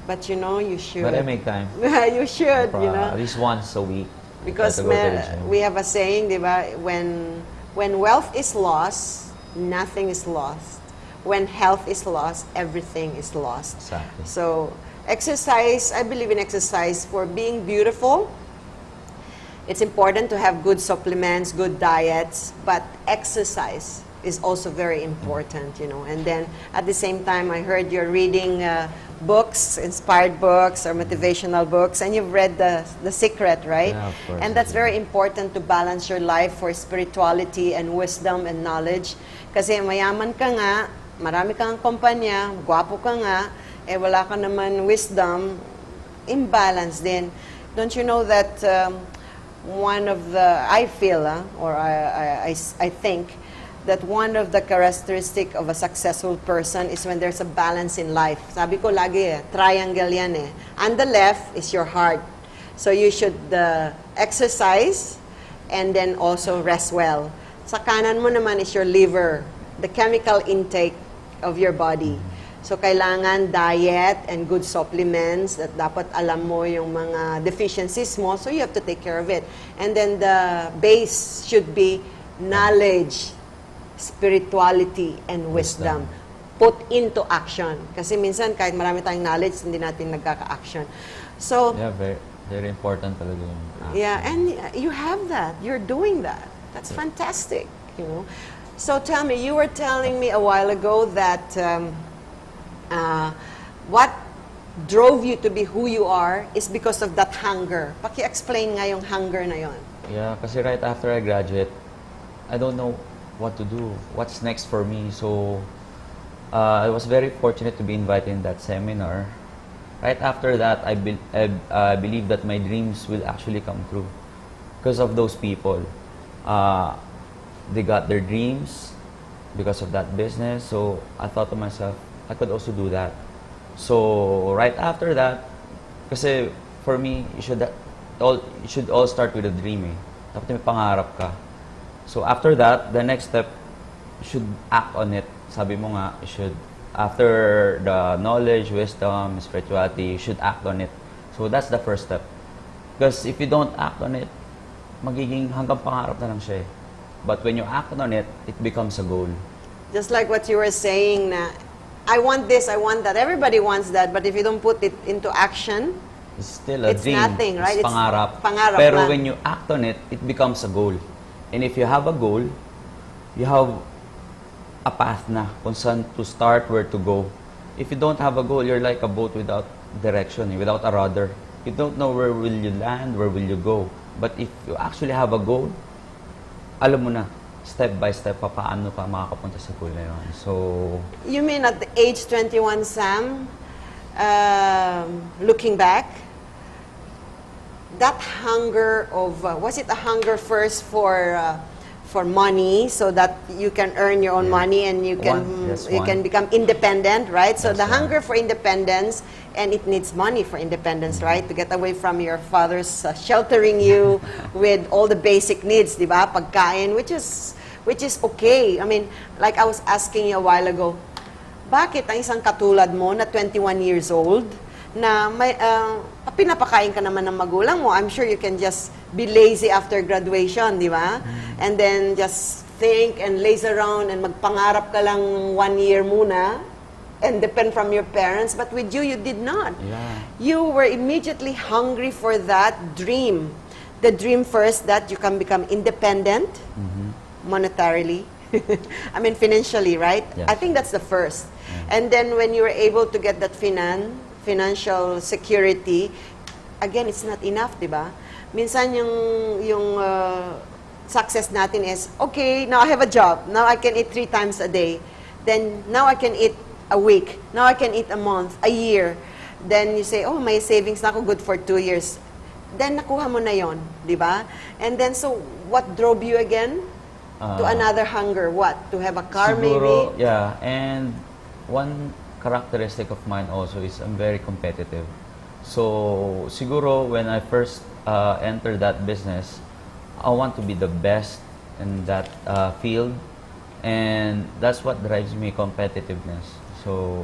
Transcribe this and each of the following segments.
But you know, you should. But I make time. You should, you know. At least once a week. Because we have a saying, diba, when wealth is lost, nothing is lost. When health is lost, everything is lost. Exactly. So exercise, I believe in exercise for being beautiful. It's important to have good supplements, good diets, but exercise is also very important, you know. And then at the same time, I heard you're reading books, inspired books or motivational books, and you've read The Secret, right? Yeah, of course. And that's very important to balance your life for spirituality and wisdom and knowledge. Kasi mayaman ka nga, marami kang kumpanya, gwapo ka nga, eh wala ka naman wisdom, imbalance din. Don't you know that one of the, I feel, or I think, that one of the characteristic of a successful person is when there's a balance in life. Sabi ko lagi, triangle yan eh. On the left is your heart. So you should exercise and then also rest well. Sa kanan mo naman is your liver, the chemical intake of your body. So kailangan diet and good supplements that dapat alam mo yung mga deficiencies mo, so you have to take care of it. And then the base should be knowledge, spirituality, and wisdom. Put into action. Kasi minsan kahit marami tayong knowledge, hindi natin nagkaka-action. So, yeah, very, very important talaga yung action. Yeah, and you have that. You're doing that. That's fantastic, you know. So tell me, you were telling me a while ago that what drove you to be who you are is because of that hunger. Paki-explain nga yung hunger na yon. Yeah, kasi right after I graduate, I don't know what to do, what's next for me. So, I was very fortunate to be invited in that seminar. Right after that, I believe that my dreams will actually come true because of those people. They got their dreams because of that business. So, I thought to myself, I could also do that. So, right after that, kasi for me, it should all start with a dream eh. Dapat may pangarap ka. So after that, the next step, you should act on it. Sabi mo nga, you should, after the knowledge, wisdom, spirituality, you should act on it. So that's the first step. Because if you don't act on it, magiging hanggang pangarap na lang siya eh. But when you act on it, it becomes a goal. Just like what you were saying na, I want this, I want that. Everybody wants that, but if you don't put it into action, it's still a dream. It's nothing, right? It's pangarap. Pangarap Pero lang. when you act on it, it becomes a goal. And if you have a goal, you have a path na kung saan to start, where to go. If you don't have a goal, you're like a boat without direction, without a rudder. You don't know where will you land, where will you go. But if you actually have a goal, alam mo na, step by step, paano ka makakapunta sa goal na yun. So, you mean at the age 21, Sam, looking back, that hunger of, was it a hunger first for money so that you can earn your own money and you can become independent, right? So the hunger for independence, and it needs money for independence, right? To get away from your father's sheltering you with all the basic needs, di ba? Pagkain, which is okay. I mean, like I was asking you a while ago, bakit ang isang katulad mo na 21 years old na may pinapakain ka naman ng magulang mo, I'm sure you can just be lazy after graduation, di ba? And then just think and laze around and magpangarap ka lang 1 year muna and depend from your parents. But with you, you did not. yeah. You were immediately hungry for that dream. The dream first that you can become independent monetarily. I mean, financially, right? Yes. I think that's the first. And then when you were able to get that financial security, again, it's not enough, di ba? Minsan yung success natin is, okay, now I have a job. Now I can eat 3 times a day. Then now I can eat a week. Now I can eat a month, a year. Then you say, oh, may savings na ako good for 2 years. Then nakuha mo na yon, di ba? And then so what drove you again to another hunger? What? To have a car siguro, maybe? Yeah, and one characteristic of mine also is I'm very competitive. So siguro when I first entered that business, I want to be the best in that field, and that's what drives me, competitiveness. So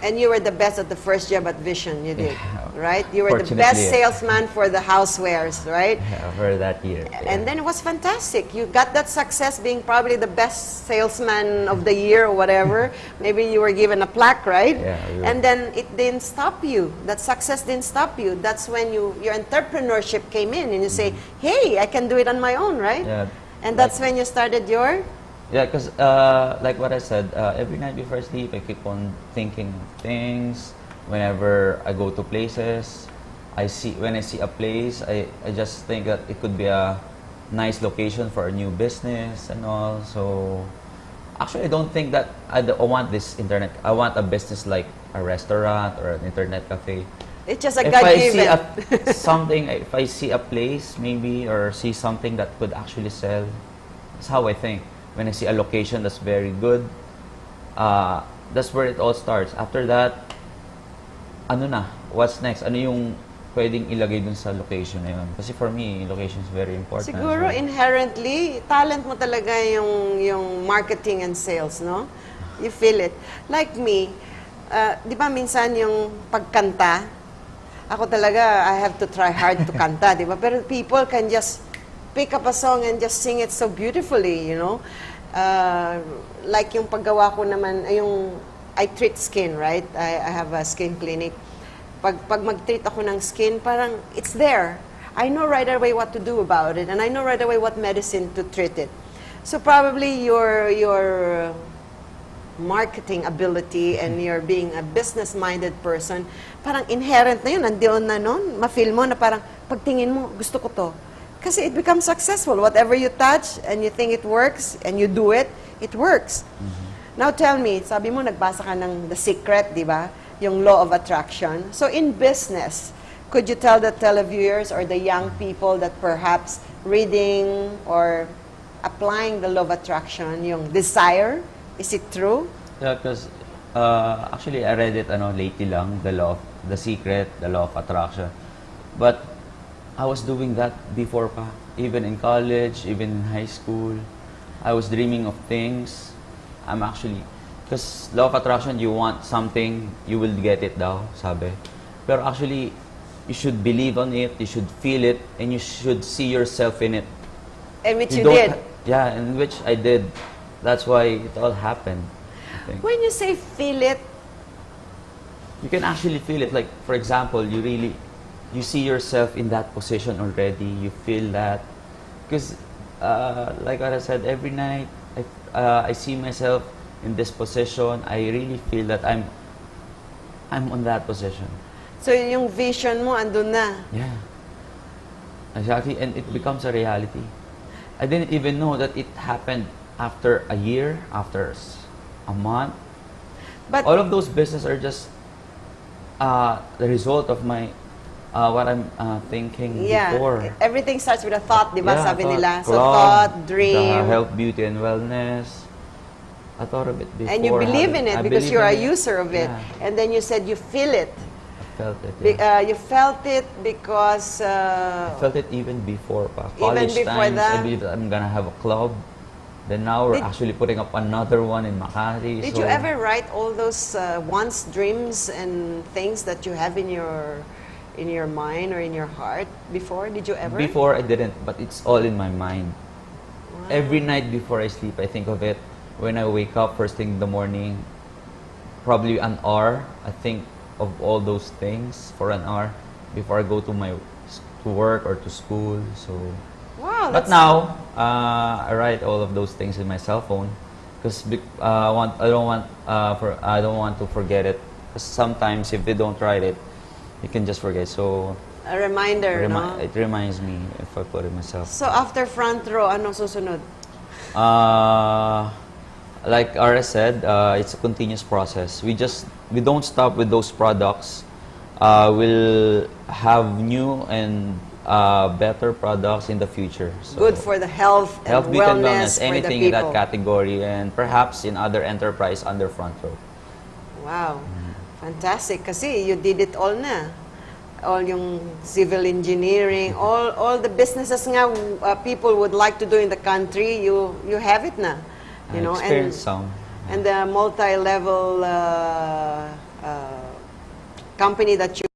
And you were the best at the first job at Vision, you did, Yeah. right? You were the best Fortunately, salesman for the housewares, right? Yeah, for that year. And then it was fantastic. You got that success being probably the best salesman of the year or whatever. Maybe you were given a plaque, right? Yeah, we were. And then it didn't stop you. That success didn't stop you. That's when your entrepreneurship came in and you say, hey, I can do it on my own, right? Yeah. And that's when you started your... Yeah, because like what I said, every night before I sleep, I keep on thinking of things. Whenever I go to places, when I see a place, I just think that it could be a nice location for a new business and all. So actually, I don't think that I want this internet. I want a business like a restaurant or an internet cafe. It's just a If I see God-given. something, if I see a place maybe or see something that could actually sell, that's how I think. When I see a location that's very good, that's where it all starts. After that, ano na? What's next? Ano yung pwedeng ilagay dun sa location na yun? Kasi for me, location is very important. Siguro, So, inherently, talent mo talaga yung marketing and sales, no? You feel it. Like me, di ba minsan yung pagkanta, ako talaga, I have to try hard to kanta, di ba? Pero people can just pick up a song and just sing it so beautifully, you know? Like yung paggawa ko naman, I treat skin, right? I have a skin clinic. Pag mag-treat ako ng skin, parang it's there. I know right away what to do about it, and I know right away what medicine to treat it. So probably your marketing ability and your being a business-minded person, parang inherent na yun, nandiyon na nun, ma-feel mo na parang pagtingin mo, gusto ko to. Kasi it becomes successful. Whatever you touch and you think it works and you do it, it works. Now tell me, sabi mo nagbasa ka ng The Secret, di ba? Yung law of attraction. So in business, could you tell the televiewers or the young people that perhaps reading or applying the law of attraction, yung desire, is it true? yeah, because actually I read it lately lang, The Secret, the law of attraction. But I was doing that before pa. Even in college, even in high school. I was dreaming of things. Because law of attraction, you want something, you will get it daw, sabi. Pero actually, you should believe on it, you should feel it, and you should see yourself in it. And which you don't did. Yeah, and which I did. That's why it all happened, I think. When you say feel it, You can actually feel it. Like, for example, you see yourself in that position already. You feel that. Because, like what I said, every night, I see myself in this position. I really feel that I'm on that position. so yung vision mo, andun na. Yeah. Exactly. And it becomes a reality. I didn't even know that it happened after a year, after a month. But All of those businesses are just the result of my what I'm thinking yeah, before. everything starts with a thought, di ba? Yeah, Sabi thought, nila. So club, thought, the dream, health, beauty, and wellness. I thought of it before. and you believe in it I because believe you're a in it. user of it. Yeah, And then you said you feel it. I felt it. Yeah. You felt it because... I felt it even before pa. Even College before times, that? I believe that I'm gonna have a club. Then now we're Did- actually putting up another one in Makati. Did so you ever write all those wants, dreams, and things that you have in your mind or in your heart before? Did you ever? Before I didn't, but it's all in my mind. Wow. Every night before I sleep, I think of it. When I wake up first thing in the morning, probably an hour, I think of all those things for an hour before I go to work or to school. So, Wow. but now I write all of those things in my cell phone because I don't want to forget it. 'Cause sometimes if they don't write it, you can just forget. So A reminder, no? it reminds me if I put it myself. So after Frontrow, anong susunod? Like RS said, it's a continuous process. We don't stop with those products. We'll have new and better products in the future. So Good for the health and health, beauty, and wellness wellness, for the anything in that people. category, and perhaps in other enterprise under Frontrow. Wow. Fantastic. Kasi you did it all na. All yung civil engineering, all the businesses nga people would like to do in the country, you have it na. You know, Experience some. and the multi-level company that you